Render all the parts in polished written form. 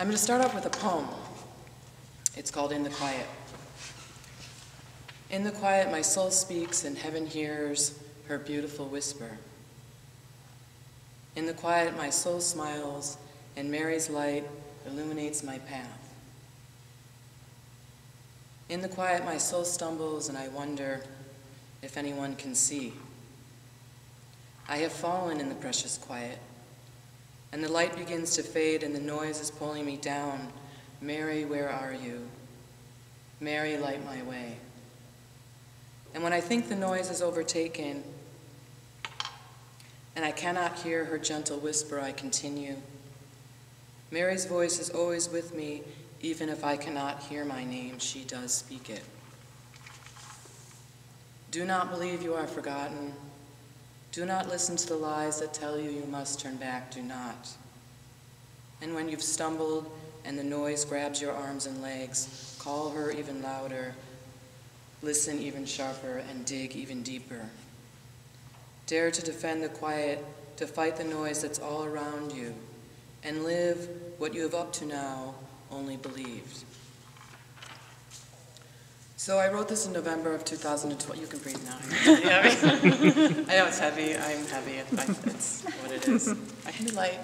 I'm going to start off with a poem. It's called In the Quiet. In the quiet, my soul speaks, and heaven hears her beautiful whisper. In the quiet, my soul smiles, and Mary's light illuminates my path. In the quiet, my soul stumbles, and I wonder if anyone can see. I have fallen in the precious quiet, and the light begins to fade, and the noise is pulling me down. Mary, where are you? Mary, light my way. And when I think the noise is overtaken, and I cannot hear her gentle whisper, I continue. Mary's voice is always with me, even if I cannot hear my name, she does speak it. Do not believe you are forgotten. Do not listen to the lies that tell you you must turn back, do not. And when you've stumbled and the noise grabs your arms and legs, call her even louder, listen even sharper, and dig even deeper. Dare to defend the quiet, to fight the noise that's all around you, and live what you have up to now only believed. So I wrote this in November of 2012. You can breathe now. I know it's heavy. I'm heavy. It's what it is. I can be light.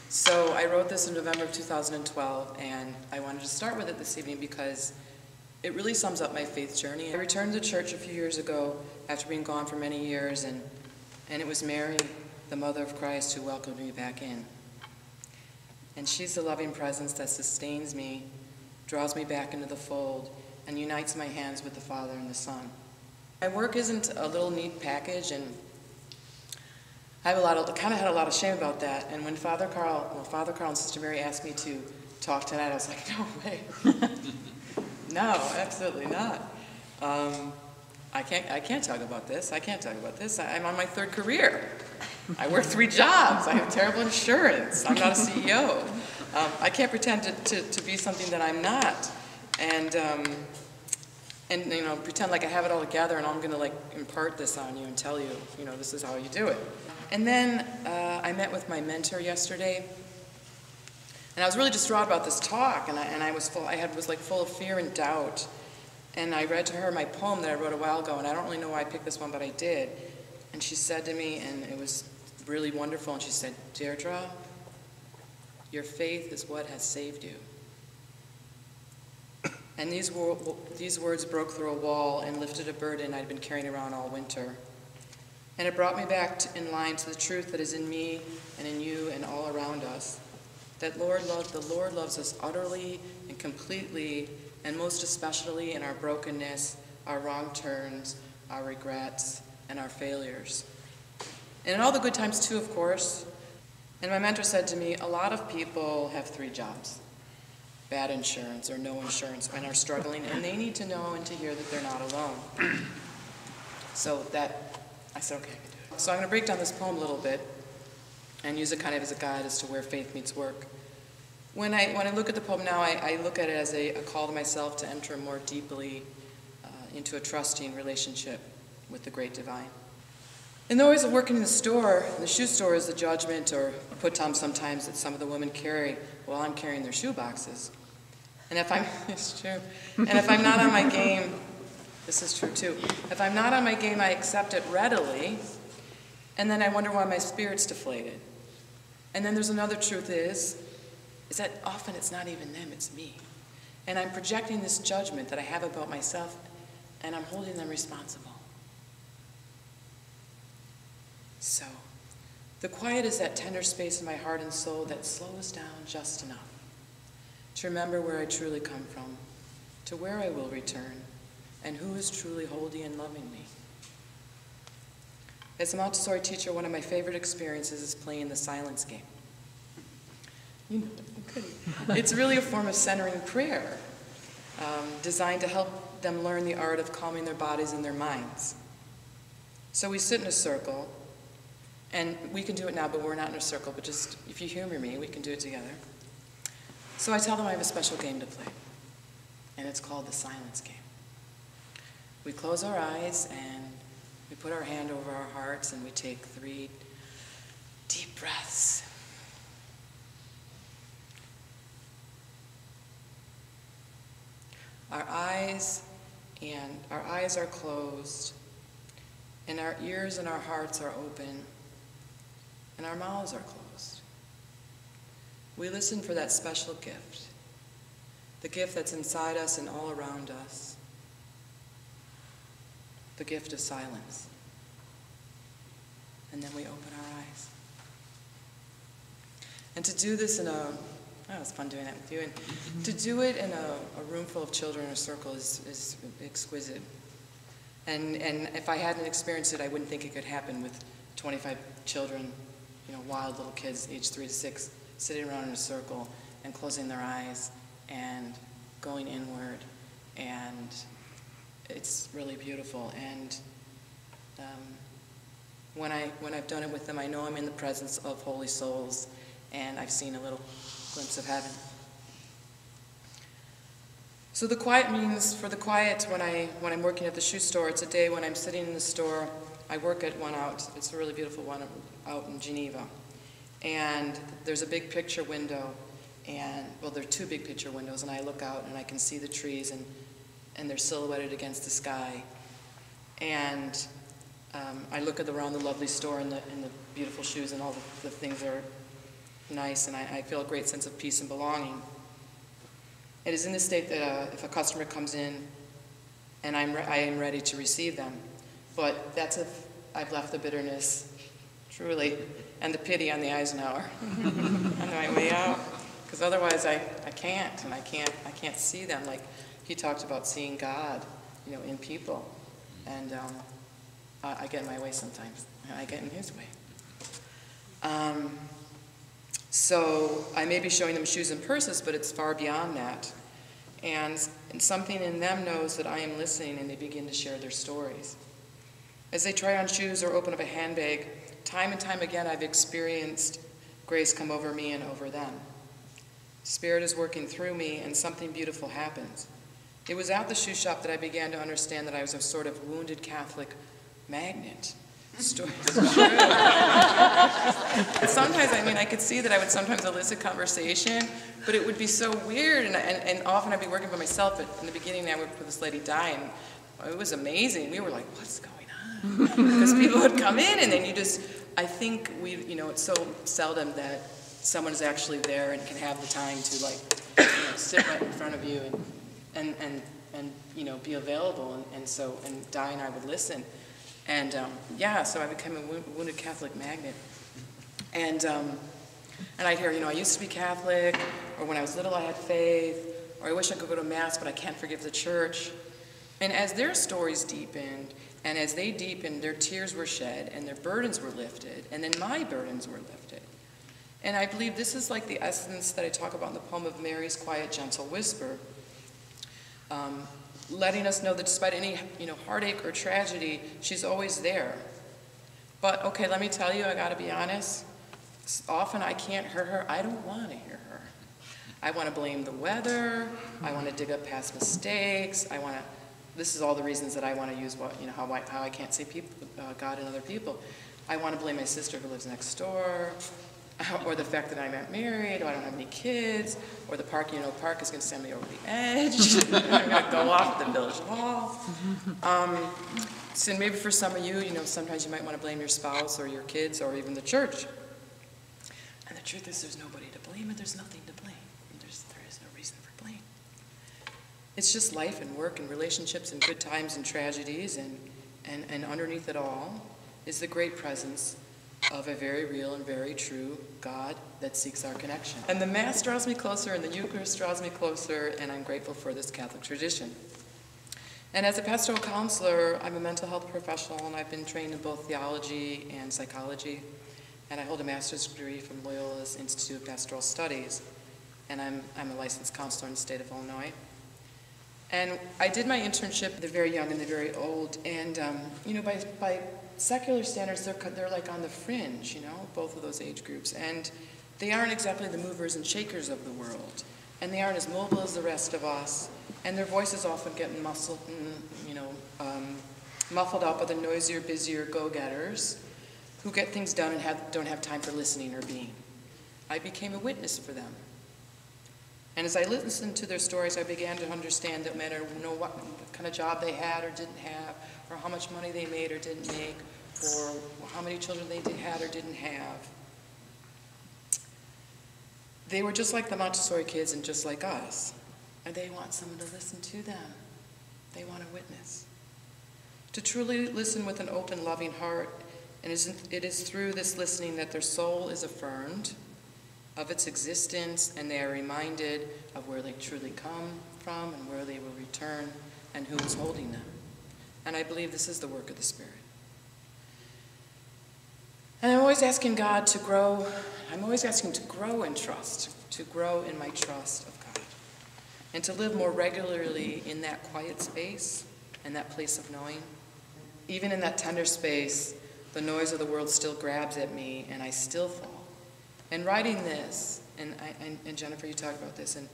So I wrote this in November of 2012, and I wanted to start with it this evening because it really sums up my faith journey. I returned to church a few years ago after being gone for many years, and it was Mary, the mother of Christ, who welcomed me back in. And she's the loving presence that sustains me, draws me back into the fold, and unites my hands with the Father and the Son. My work isn't a little neat package, and I have kind of had a lot of shame about that. And when Father Carl and Sister Mary asked me to talk tonight, I was like, no way. No, absolutely not. I can't talk about this. I can't talk about this. I'm on my third career. I work 3 jobs. I have terrible insurance. I'm not a CEO. I can't pretend to be something that I'm not. And you know, pretend like I have it all together and I'm going to like impart this on you and tell you, you know, this is how you do it. And then I met with my mentor yesterday, and I was really distraught about this talk, and I was full of fear and doubt. And I read to her my poem that I wrote a while ago, and I don't really know why I picked this one, but I did. And she said to me, and it was really wonderful, and she said, Deirdre, your faith is what has saved you. And these words broke through a wall and lifted a burden I'd been carrying around all winter. And it brought me back in line to the truth that is in me and in you and all around us. That the Lord loves us utterly and completely, and most especially in our brokenness, our wrong turns, our regrets, and our failures. And in all the good times too, of course. And my mentor said to me, a lot of people have 3 jobs. Bad insurance or no insurance, and are struggling, and they need to know and to hear that they're not alone. So I said, okay, I can do it. So I'm going to break down this poem a little bit and use it kind of as a guide as to where faith meets work. When I look at the poem now, I look at it as a call to myself to enter more deeply into a trusting relationship with the great divine. In the ways of working in the shoe store is the judgment or put-on sometimes that some of the women carry while I'm carrying their shoe boxes. And it's true. And if I'm not on my game, this is true too. If I'm not on my game, I accept it readily, and then I wonder why my spirit's deflated. And then there's another truth is that often it's not even them, it's me. And I'm projecting this judgment that I have about myself, and I'm holding them responsible. So, the quiet is that tender space in my heart and soul that slows down just enough to remember where I truly come from, to where I will return, and who is truly holding and loving me. As a Montessori teacher, one of my favorite experiences is playing the silence game. You know it, it's really a form of centering prayer, designed to help them learn the art of calming their bodies and their minds. So we sit in a circle, and we can do it now, but we're not in a circle, but just, if you humor me, we can do it together. So I tell them I have a special game to play, and it's called the silence game. We close our eyes, and we put our hand over our hearts, and we take 3 deep breaths. Our eyes are closed, and our ears and our hearts are open, and our mouths are closed. We listen for that special gift, the gift that's inside us and all around us, the gift of silence. And then we open our eyes. And to do this in it was fun doing that with you, and to do it in a room full of children in a circle is exquisite. And if I hadn't experienced it, I wouldn't think it could happen with 25 children, wild little kids, aged 3 to 6, sitting around in a circle and closing their eyes and going inward, and it's really beautiful. And when I've done it with them, I know I'm in the presence of holy souls, and I've seen a little glimpse of heaven. So the quiet means, for the quiet, when I'm working at the shoe store, it's a day when I'm sitting in the store. I work at one out, it's a really beautiful one out in Geneva. And there's a big picture window, and, well, there are 2 big picture windows, and I look out and I can see the trees, and they're silhouetted against the sky. And I look around the lovely store and the beautiful shoes, and all the things are nice, and I feel a great sense of peace and belonging. It is in this state that if a customer comes in, and I am ready to receive them. But that's if I've left the bitterness, truly, and the pity on the Eisenhower on my way out. Because otherwise I can't, and I can't see them. Like he talked about seeing God, in people. And I get in my way sometimes. I get in his way. So I may be showing them shoes and purses, but it's far beyond that. And something in them knows that I am listening, and they begin to share their stories. As they try on shoes or open up a handbag, time and time again I've experienced grace come over me and over them. Spirit is working through me, and something beautiful happens. It was at the shoe shop that I began to understand that I was a sort of wounded Catholic magnet. Sometimes, I could see that I would sometimes elicit conversation, but it would be so weird, and often I'd be working by myself, but in the beginning I worked with this lady, Di, and it was amazing. We were like, what's going on? Because people would come in, and then I think it's so seldom that someone is actually there and can have the time to sit right in front of you and be available, and Di and I would listen. And so I became a wounded Catholic magnet. And I'd hear, I used to be Catholic, or when I was little I had faith, or I wish I could go to Mass, but I can't forgive the church. And as their stories deepened, and as they deepened, their tears were shed, and their burdens were lifted, and then my burdens were lifted. And I believe this is like the essence that I talk about in the poem of Mary's Quiet, Gentle Whisper. Letting us know that despite any heartache or tragedy, she's always there. But okay, let me tell you, I gotta be honest, often I can't hear her. I don't want to hear her. I want to blame the weather. I want to dig up past mistakes. This is all the reasons that I want to use how I can't see God in other people. I want to blame my sister who lives next door, or the fact that I'm not married, or I don't have any kids, or the park is going to send me over the edge. I'm going to go off at the village hall. So maybe for some of you, sometimes you might want to blame your spouse or your kids or even the church. And the truth is there's nobody to blame, and there's nothing to blame. There is no reason for blame. It's just life and work and relationships and good times and tragedies, and underneath it all is the great presence of a very real and very true God that seeks our connection. And the Mass draws me closer, and the Eucharist draws me closer, and I'm grateful for this Catholic tradition. And as a pastoral counselor, I'm a mental health professional, and I've been trained in both theology and psychology, and I hold a master's degree from Loyola's Institute of Pastoral Studies, and I'm a licensed counselor in the state of Illinois. And I did my internship, the very young and the very old, and by secular standards, they're like on the fringe, both of those age groups. And they aren't exactly the movers and shakers of the world. And they aren't as mobile as the rest of us. And their voices often get muffled up by the noisier, busier go-getters who get things done and don't have time for listening or being. I became a witness for them. And as I listened to their stories, I began to understand that no matter what kind of job they had or didn't have, or how much money they made or didn't make, or how many children they had or didn't have, they were just like the Montessori kids and just like us. And they want someone to listen to them. They want a witness. To truly listen with an open, loving heart, and it is through this listening that their soul is affirmed of its existence, and they are reminded of where they truly come from and where they will return and who is holding them. And I believe this is the work of the Spirit. And I'm always asking God to grow. I'm always asking to grow in trust, to grow in my trust of God, and to live more regularly in that quiet space and that place of knowing. Even in that tender space, the noise of the world still grabs at me, and I still fall. And writing this, and Jennifer, you talked about this, and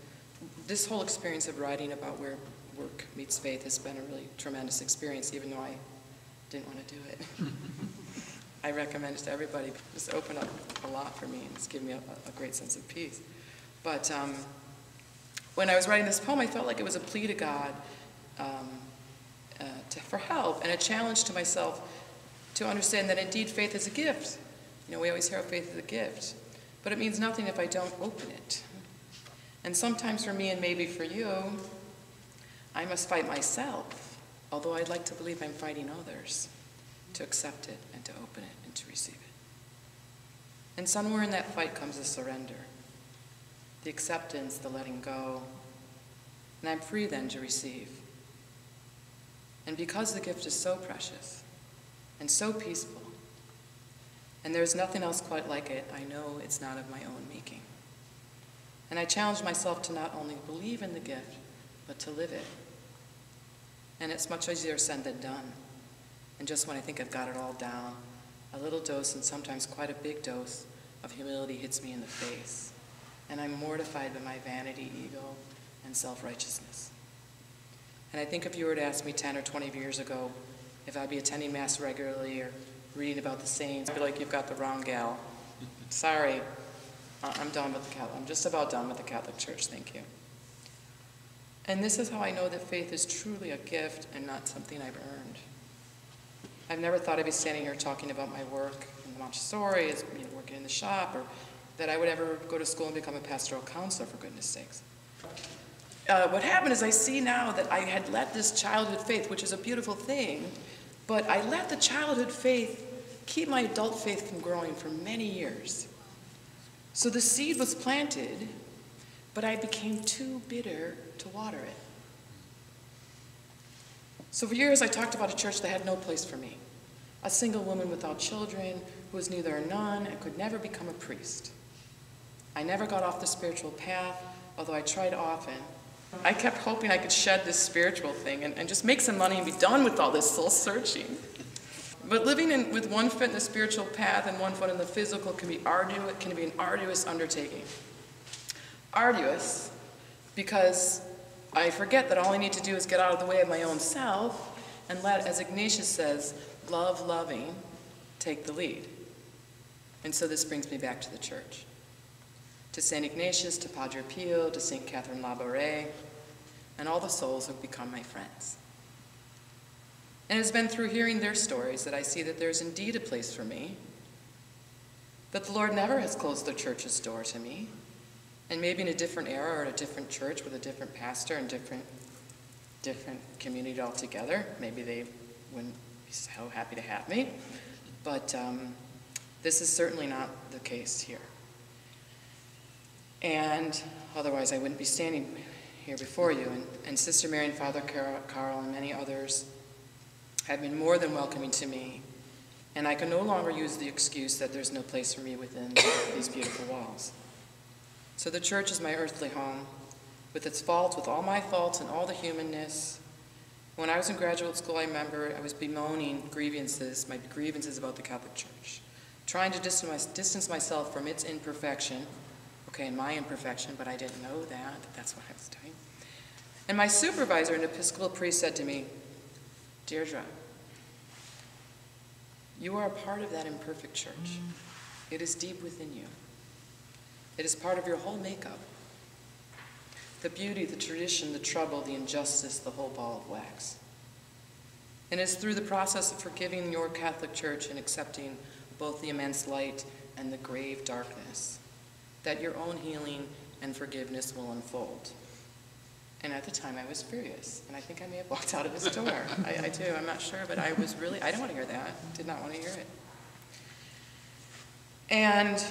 this whole experience of writing about where work meets faith has been a really tremendous experience, even though I didn't want to do it. I recommend it to everybody. It's opened up a lot for me, and it's given me a great sense of peace. But when I was writing this poem, I felt like it was a plea to God for help, and a challenge to myself to understand that indeed faith is a gift. You know, we always hear of faith as a gift, but it means nothing if I don't open it. And sometimes for me, and maybe for you, I must fight myself, although I'd like to believe I'm fighting others, to accept it and to open it and to receive it. And somewhere in that fight comes a surrender, the acceptance, the letting go, and I'm free then to receive. And because the gift is so precious and so peaceful, and there's nothing else quite like it, I know it's not of my own making. And I challenge myself to not only believe in the gift, but to live it. And it's much easier said than done. And just when I think I've got it all down, a little dose, and sometimes quite a big dose, of humility hits me in the face. And I'm mortified by my vanity, ego, and self-righteousness. And I think if you were to ask me 10 or 20 years ago if I'd be attending Mass regularly or reading about the saints, I'd be like, you've got the wrong gal. Sorry, I'm done with the Catholic. I'm just about done with the Catholic Church, thank you. And this is how I know that faith is truly a gift and not something I've earned. I've never thought I'd be standing here talking about my work in Montessori, as working in the shop, or that I would ever go to school and become a pastoral counselor, for goodness sakes. What happened is I see now that I had let this childhood faith, which is a beautiful thing, but I let the childhood faith keep my adult faith from growing for many years. So the seed was planted, but I became too bitter to water it. So for years I talked about a church that had no place for me. A single woman without children who was neither a nun and could never become a priest. I never got off the spiritual path, although I tried often. I kept hoping I could shed this spiritual thing and just make some money and be done with all this soul searching. But living with one foot in the spiritual path and one foot in the physical can be an arduous undertaking. Arduous because I forget that all I need to do is get out of the way of my own self and let, as Ignatius says, love loving take the lead. And so this brings me back to the church. To St. Ignatius, to Padre Pio, to St. Catherine Labouré, and all the souls who have become my friends. And it's been through hearing their stories that I see that there's indeed a place for me, that the Lord never has closed the church's door to me, and maybe in a different era or at a different church with a different pastor and different community altogether, maybe they wouldn't be so happy to have me, but this is certainly not the case here. And otherwise I wouldn't be standing here before you. And Sister Mary and Father Carl and many others have been more than welcoming to me. And I can no longer use the excuse that there's no place for me within these beautiful walls. So the church is my earthly home, with its faults, with all my faults and all the humanness. When I was in graduate school, I remember I was bemoaning my grievances about the Catholic Church, trying to distance myself from its imperfection, and my imperfection, but I didn't know that that's what I was doing. And my supervisor, an Episcopal priest, said to me, Deirdre, you are a part of that imperfect church. It is deep within you. It is part of your whole makeup. the beauty, the tradition, the trouble, the injustice, the whole ball of wax. And it's through the process of forgiving your Catholic Church and accepting both the immense light and the grave darkness that your own healing and forgiveness will unfold. And at the time I was furious, and I think I may have walked out of his door. I do, I'm not sure, but I didn't want to hear that, did not want to hear it. And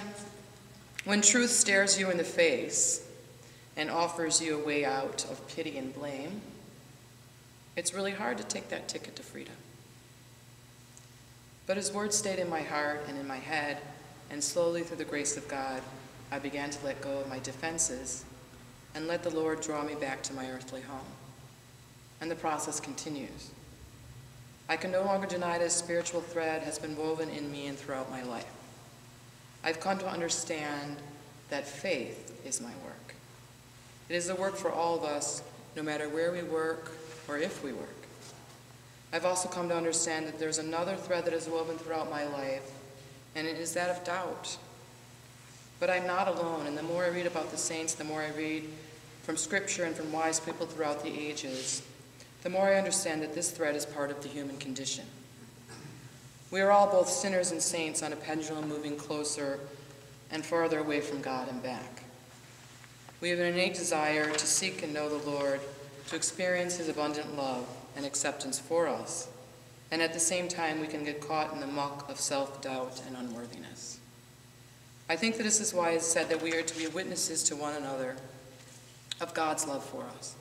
when truth stares you in the face and offers you a way out of pity and blame, it's really hard to take that ticket to freedom. But his words stayed in my heart and in my head, and slowly through the grace of God, I began to let go of my defenses and let the Lord draw me back to my earthly home. And the process continues. I can no longer deny that a spiritual thread has been woven in me and throughout my life. I've come to understand that faith is my work. It is the work for all of us, no matter where we work or if we work. I've also come to understand that there's another thread that is woven throughout my life, and it is that of doubt. But I'm not alone, and the more I read about the saints, the more I read from Scripture and from wise people throughout the ages, the more I understand that this thread is part of the human condition. We are all both sinners and saints on a pendulum moving closer and farther away from God and back. We have an innate desire to seek and know the Lord, to experience his abundant love and acceptance for us, and at the same time we can get caught in the muck of self-doubt and unworthiness. I think that this is why it's said that we are to be witnesses to one another of God's love for us.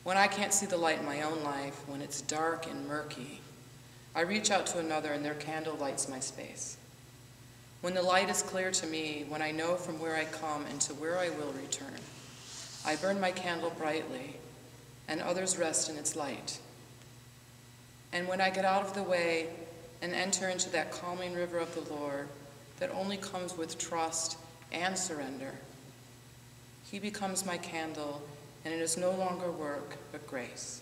When I can't see the light in my own life, when it's dark and murky, I reach out to another and their candle lights my space. When the light is clear to me, when I know from where I come and to where I will return, I burn my candle brightly and others rest in its light. And when I get out of the way and enter into that calming river of the Lord that only comes with trust and surrender, he becomes my candle, and it is no longer work, but grace.